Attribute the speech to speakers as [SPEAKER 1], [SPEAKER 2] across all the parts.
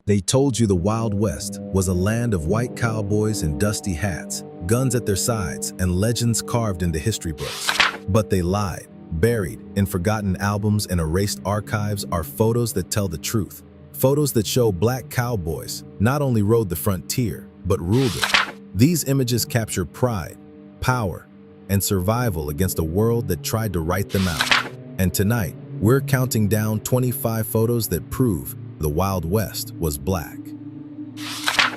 [SPEAKER 1] They told you the Wild West was a land of white cowboys and dusty hats, guns at their sides, and legends carved into history books. But they lied. Buried in forgotten albums and erased archives are photos that tell the truth. Photos that show black cowboys not only rode the frontier, but ruled it. These images capture pride, power, and survival against a world that tried to write them out. And tonight, we're counting down 25 photos that prove the Wild West was black.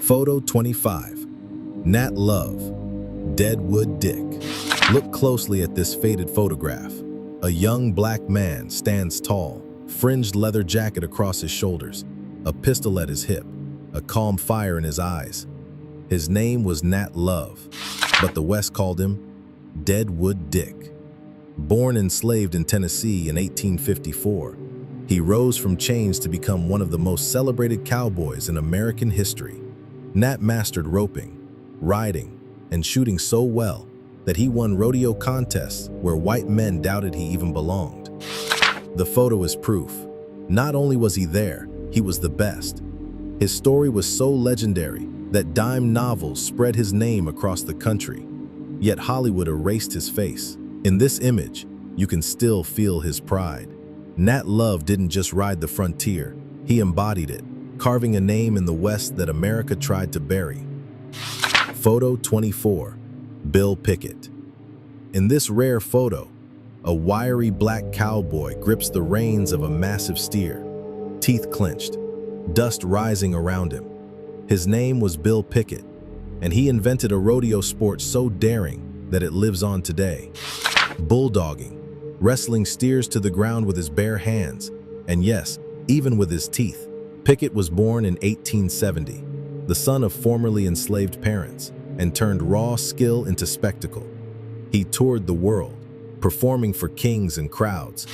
[SPEAKER 1] Photo 25. Nat Love, Deadwood Dick. Look closely at this faded photograph. A young black man stands tall, fringed leather jacket across his shoulders, a pistol at his hip, a calm fire in his eyes. His name was Nat Love, but the West called him Deadwood Dick. Born enslaved in Tennessee in 1854, he rose from chains to become one of the most celebrated cowboys in American history. Nat mastered roping, riding, and shooting so well that he won rodeo contests where white men doubted he even belonged. The photo is proof. Not only was he there, he was the best. His story was so legendary that dime novels spread his name across the country, yet Hollywood erased his face. In this image, you can still feel his pride. Nat Love didn't just ride the frontier, he embodied it, carving a name in the West that America tried to bury. Photo 24. Bill Picket. In this rare photo, a wiry black cowboy grips the reins of a massive steer, teeth clenched, dust rising around him. His name was Bill Picket, and he invented a rodeo sport so daring that it lives on today. Bulldogging, wrestling steers to the ground with his bare hands, and yes, even with his teeth. Picket was born in 1870, the son of formerly enslaved parents, and turned raw skill into spectacle. He toured the world, performing for kings and crowds.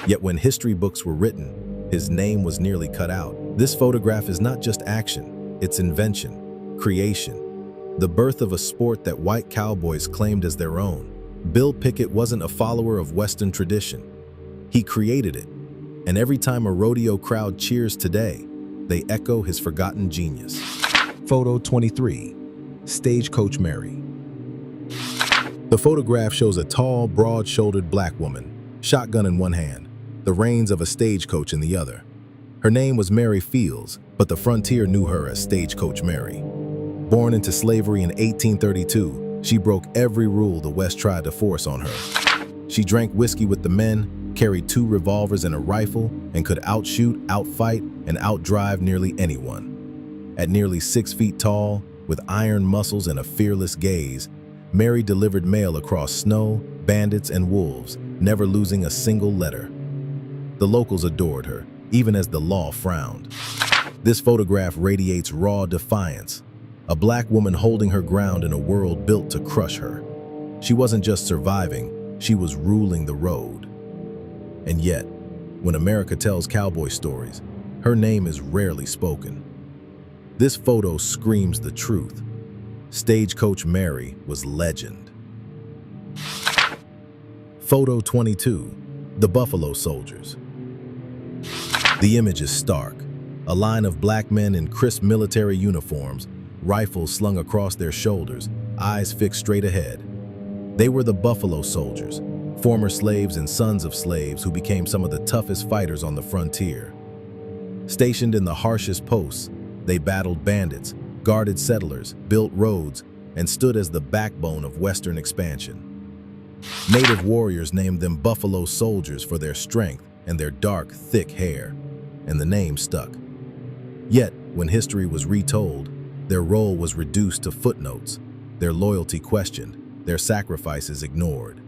[SPEAKER 1] Yet when history books were written, his name was nearly cut out. This photograph is not just action, it's invention, creation, the birth of a sport that white cowboys claimed as their own. Bill Picket wasn't a follower of Western tradition. He created it, and every time a rodeo crowd cheers today, they echo his forgotten genius. Photo 23. Stagecoach Mary. The photograph shows a tall, broad-shouldered black woman, shotgun in one hand, the reins of a stagecoach in the other. Her name was Mary Fields, but the frontier knew her as Stagecoach Mary. Born into slavery in 1832, she broke every rule the West tried to force on her. She drank whiskey with the men, carried 2 revolvers and a rifle, and could outshoot, outfight, and outdrive nearly anyone. At nearly 6 feet tall, with iron muscles and a fearless gaze, Mary delivered mail across snow, bandits, and wolves, never losing a single letter. The locals adored her, even as the law frowned. This photograph radiates raw defiance, a black woman holding her ground in a world built to crush her. She wasn't just surviving, she was ruling the road. And yet, when America tells cowboy stories, her name is rarely spoken. This photo screams the truth. Stagecoach Mary was legend. Photo 22. The Buffalo Soldiers. The image is stark. A line of black men in crisp military uniforms, rifles slung across their shoulders, eyes fixed straight ahead. They were the Buffalo Soldiers, former slaves and sons of slaves who became some of the toughest fighters on the frontier. Stationed in the harshest posts, they battled bandits, guarded settlers, built roads, and stood as the backbone of Western expansion. Native warriors named them Buffalo Soldiers for their strength and their dark, thick hair, and the name stuck. Yet, when history was retold, their role was reduced to footnotes, their loyalty questioned, their sacrifices ignored.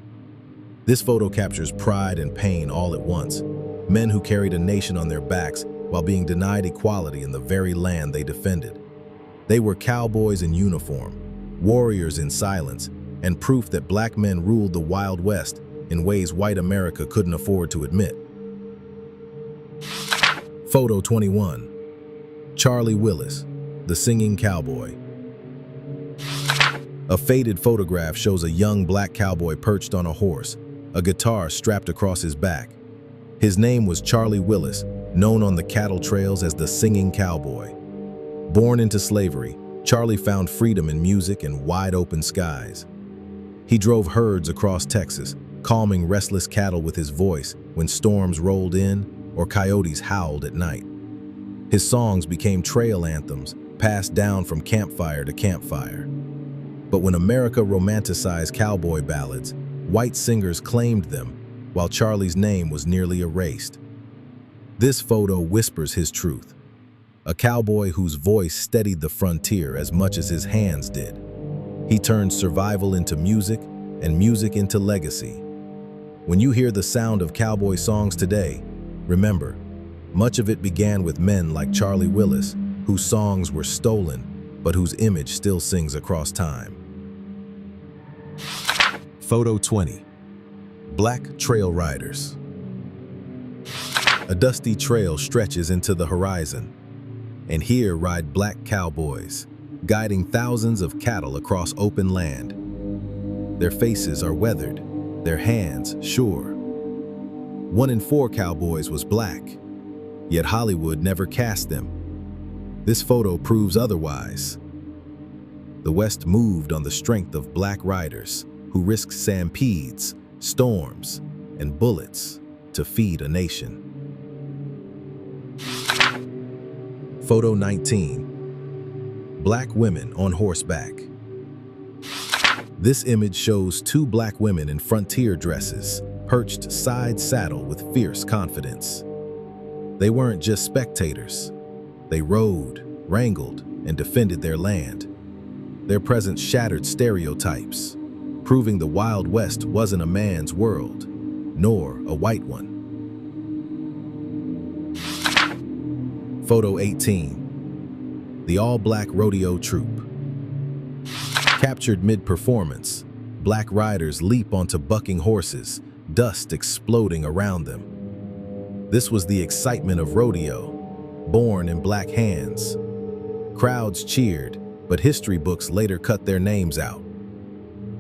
[SPEAKER 1] This photo captures pride and pain all at once, men who carried a nation on their backs while being denied equality in the very land they defended. They were cowboys in uniform, warriors in silence, and proof that black men ruled the Wild West in ways white America couldn't afford to admit. Photo 21. Charlie Willis, the singing cowboy. A faded photograph shows a young black cowboy perched on a horse, a guitar strapped across his back. His name was Charlie Willis, known on the cattle trails as the Singing Cowboy. Born into slavery, Charlie found freedom in music and wide-open skies. He drove herds across Texas, calming restless cattle with his voice when storms rolled in or coyotes howled at night. His songs became trail anthems, passed down from campfire to campfire. But when America romanticized cowboy ballads, white singers claimed them, while Charlie's name was nearly erased. This photo whispers his truth. A cowboy whose voice steadied the frontier as much as his hands did. He turned survival into music and music into legacy. When you hear the sound of cowboy songs today, remember, much of it began with men like Charlie Willis, whose songs were stolen, but whose image still sings across time. Photo 20. Black Trail Riders. A dusty trail stretches into the horizon, and here ride black cowboys, guiding thousands of cattle across open land. Their faces are weathered, their hands sure. 1 in 4 cowboys was black, yet Hollywood never cast them. This photo proves otherwise. The West moved on the strength of black riders who risked stampedes, storms, and bullets to feed a nation. Photo 19. Black women on horseback. This image shows 2 black women in frontier dresses, perched side saddle with fierce confidence. They weren't just spectators. They rode, wrangled, and defended their land. Their presence shattered stereotypes, proving the Wild West wasn't a man's world, nor a white one. Photo 18. The all-black rodeo troupe. Captured mid-performance, black riders leap onto bucking horses, dust exploding around them. This was the excitement of rodeo, born in black hands. Crowds cheered, but history books later cut their names out.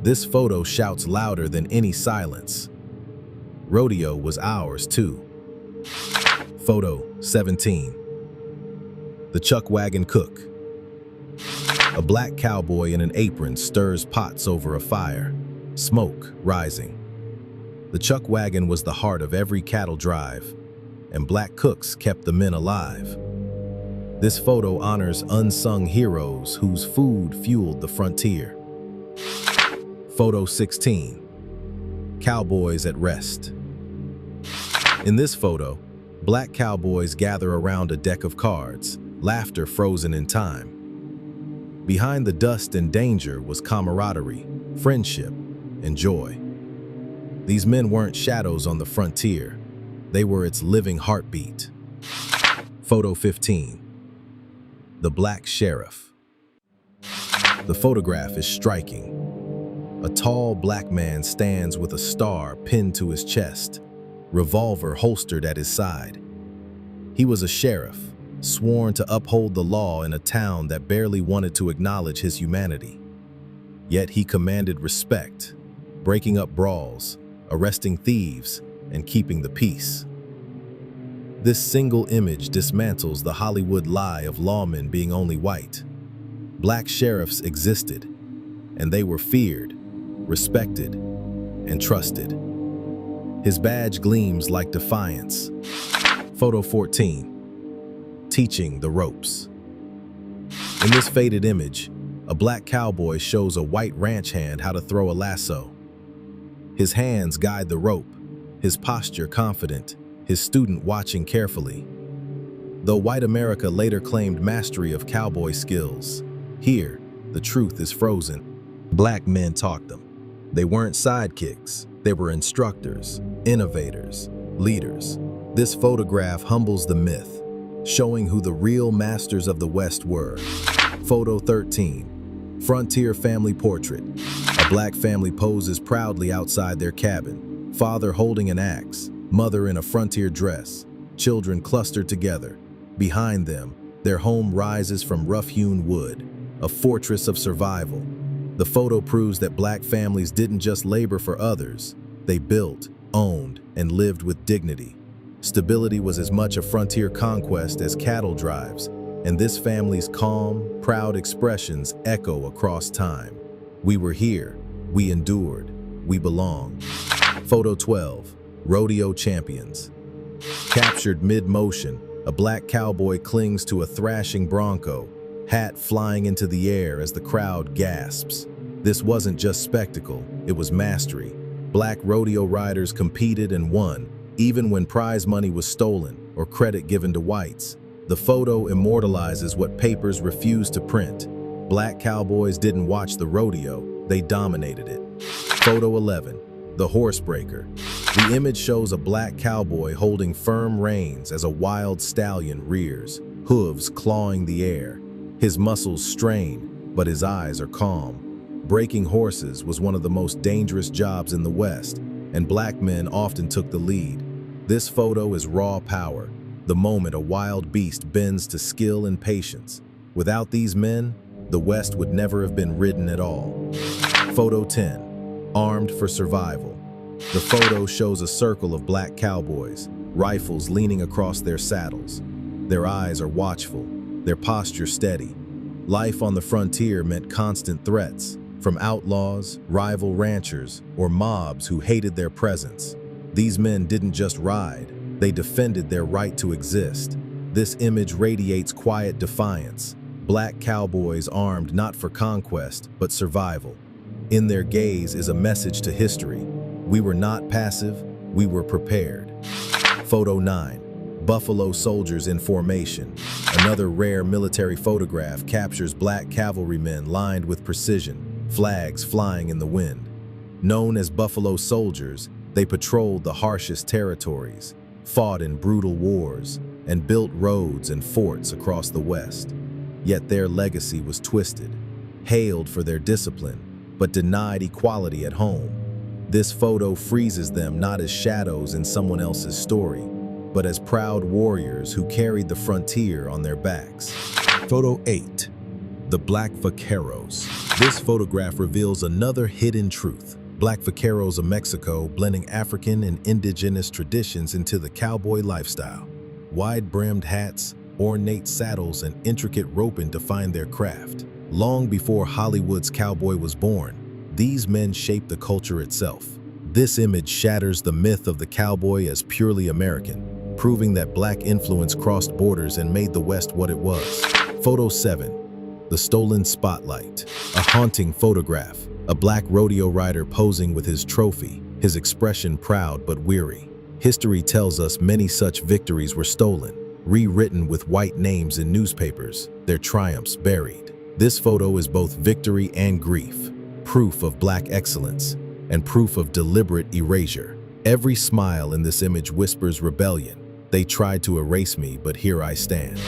[SPEAKER 1] This photo shouts louder than any silence. Rodeo was ours too. Photo 17. The chuck wagon cook. A black cowboy in an apron stirs pots over a fire, smoke rising. The chuck wagon was the heart of every cattle drive, and black cooks kept the men alive. This photo honors unsung heroes whose food fueled the frontier. Photo 16. Cowboys at rest. In this photo, black cowboys gather around a deck of cards, laughter frozen in time. Behind the dust and danger was camaraderie, friendship, and joy. These men weren't shadows on the frontier. They were its living heartbeat. Photo 15. The Black Sheriff. The photograph is striking. A tall black man stands with a star pinned to his chest, revolver holstered at his side. He was a sheriff, sworn to uphold the law in a town that barely wanted to acknowledge his humanity. Yet he commanded respect, breaking up brawls, arresting thieves, and keeping the peace. This single image dismantles the Hollywood lie of lawmen being only white. Black sheriffs existed, and they were feared, respected, and trusted. His badge gleams like defiance. Photo 14. Teaching the ropes. In this faded image, a black cowboy shows a white ranch hand how to throw a lasso. His hands guide the rope, his posture confident, his student watching carefully. Though white America later claimed mastery of cowboy skills, here, the truth is frozen. Black men taught them. They weren't sidekicks, they were instructors, innovators, leaders. This photograph humbles the myth, showing who the real masters of the West were. Photo 13. Frontier family portrait. A black family poses proudly outside their cabin, father holding an axe, mother in a frontier dress, children clustered together. Behind them, their home rises from rough-hewn wood, a fortress of survival. The photo proves that black families didn't just labor for others, they built, owned, and lived with dignity. Stability was as much a frontier conquest as cattle drives, and this family's calm, proud expressions echo across time. We were here, we endured, we belong. Photo 12. Rodeo Champions. Captured mid-motion, a black cowboy clings to a thrashing bronco, hat flying into the air as the crowd gasps. This wasn't just spectacle, it was mastery. Black rodeo riders competed and won, even when prize money was stolen or credit given to whites. The photo immortalizes what papers refused to print. Black cowboys didn't watch the rodeo, they dominated it. Photo 11. The Horsebreaker. The image shows a black cowboy holding firm reins as a wild stallion rears, hooves clawing the air. His muscles strain, but his eyes are calm. Breaking horses was one of the most dangerous jobs in the West, and black men often took the lead. This photo is raw power, the moment a wild beast bends to skill and patience. Without these men, the West would never have been ridden at all. Photo 10. Armed for survival. The photo shows a circle of black cowboys, rifles leaning across their saddles. Their eyes are watchful, their posture steady. Life on the frontier meant constant threats, from outlaws, rival ranchers, or mobs who hated their presence. These men didn't just ride, they defended their right to exist. This image radiates quiet defiance. Black cowboys armed not for conquest, but survival. In their gaze is a message to history. We were not passive, we were prepared. Photo 9. Buffalo soldiers in formation. Another rare military photograph captures black cavalrymen lined with precision, flags flying in the wind. Known as Buffalo soldiers, they patrolled the harshest territories, fought in brutal wars, and built roads and forts across the West. Yet their legacy was twisted, hailed for their discipline, but denied equality at home. This photo freezes them not as shadows in someone else's story, but as proud warriors who carried the frontier on their backs. Photo 8. The Black Vaqueros. This photograph reveals another hidden truth. Black vaqueros of Mexico blending African and indigenous traditions into the cowboy lifestyle. Wide-brimmed hats, ornate saddles, and intricate roping define their craft. Long before Hollywood's cowboy was born, these men shaped the culture itself. This image shatters the myth of the cowboy as purely American, proving that black influence crossed borders and made the West what it was. Photo 7. The Stolen Spotlight. A haunting photograph. A black rodeo rider posing with his trophy, his expression proud but weary. History tells us many such victories were stolen, rewritten with white names in newspapers, their triumphs buried. This photo is both victory and grief, proof of black excellence, and proof of deliberate erasure. Every smile in this image whispers rebellion. They tried to erase me, but here I stand.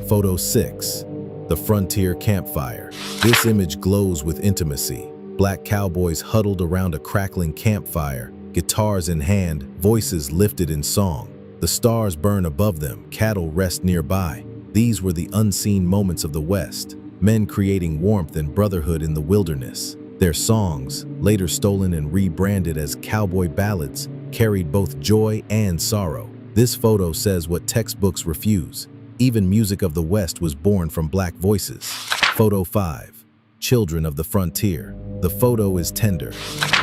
[SPEAKER 1] Photo 6. The Frontier Campfire. This image glows with intimacy. Black cowboys huddled around a crackling campfire, guitars in hand, voices lifted in song. The stars burn above them, cattle rest nearby. These were the unseen moments of the West, men creating warmth and brotherhood in the wilderness. Their songs, later stolen and rebranded as cowboy ballads, carried both joy and sorrow. This photo says what textbooks refuse. Even music of the West was born from black voices. Photo 5. Children of the Frontier. The photo is tender.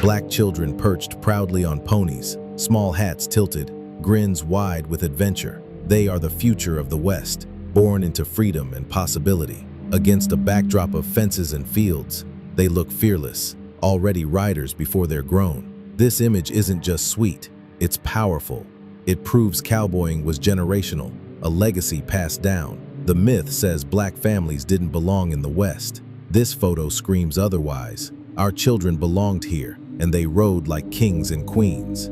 [SPEAKER 1] Black children perched proudly on ponies, small hats tilted, grins wide with adventure. They are the future of the West, born into freedom and possibility. Against a backdrop of fences and fields, they look fearless, already riders before they're grown. This image isn't just sweet, it's powerful. It proves cowboying was generational, a legacy passed down. The myth says black families didn't belong in the West. This photo screams otherwise. Our children belonged here, and they rode like kings and queens.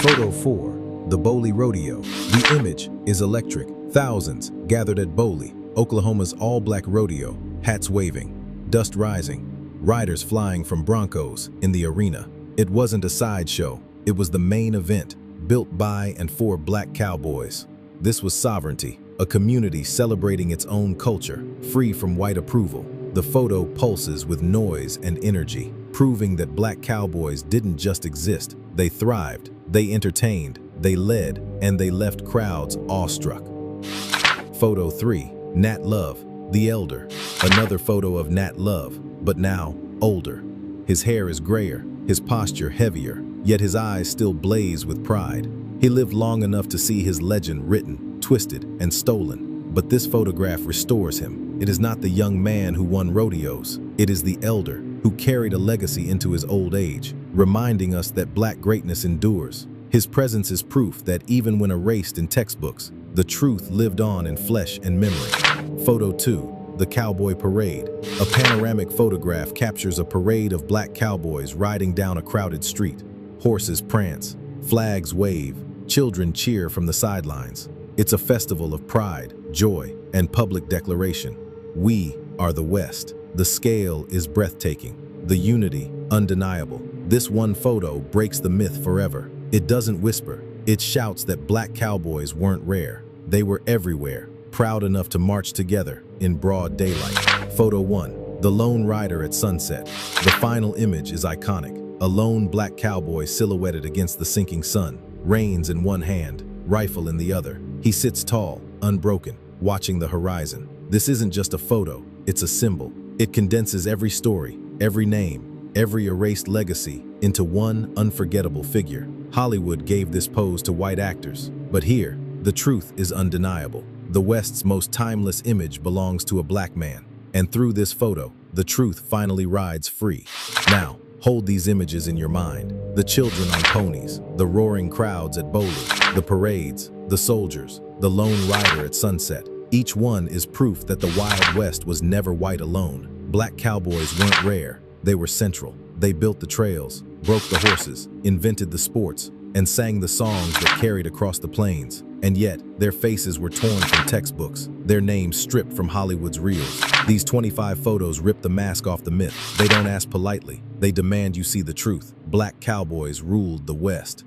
[SPEAKER 1] Photo 4. The Boley Rodeo. The image is electric. Thousands gathered at Boley, Oklahoma's all-black rodeo, hats waving, dust rising, riders flying from broncos in the arena. It wasn't a sideshow, it was the main event, built by and for black cowboys. This was sovereignty, a community celebrating its own culture, free from white approval. The photo pulses with noise and energy, proving that black cowboys didn't just exist, they thrived, they entertained, they led, and they left crowds awestruck. Photo 3. Nat Love, the elder. Another photo of Nat Love, but now older. His hair is grayer, his posture heavier, yet his eyes still blaze with pride. He lived long enough to see his legend written, twisted, and stolen. But this photograph restores him. It is not the young man who won rodeos. It is the elder who carried a legacy into his old age, reminding us that Black greatness endures. His presence is proof that even when erased in textbooks, the truth lived on in flesh and memory. Photo 2. The Cowboy Parade. A panoramic photograph captures a parade of Black cowboys riding down a crowded street. Horses prance, flags wave, children cheer from the sidelines. It's a festival of pride, joy, and public declaration. We are the West. The scale is breathtaking, the unity undeniable. This one photo breaks the myth forever. It doesn't whisper, it shouts that Black cowboys weren't rare. They were everywhere, proud enough to march together in broad daylight. Photo 1. The Lone Rider at Sunset. The final image is iconic. A lone Black cowboy silhouetted against the sinking sun, reins in one hand, rifle in the other. He sits tall, unbroken, watching the horizon. This isn't just a photo, it's a symbol. It condenses every story, every name, every erased legacy into one unforgettable figure. Hollywood gave this pose to white actors, but here, the truth is undeniable. The West's most timeless image belongs to a Black man, and through this photo, the truth finally rides free. Now, hold these images in your mind. The children on ponies, the roaring crowds at bowling, the parades, the soldiers, the lone rider at sunset. Each one is proof that the Wild West was never white alone. Black cowboys weren't rare, they were central. They built the trails, broke the horses, invented the sports, and sang the songs that carried across the plains. And yet, their faces were torn from textbooks, their names stripped from Hollywood's reels. These 25 photos rip the mask off the myth. They don't ask politely, they demand you see the truth. Black cowboys ruled the West.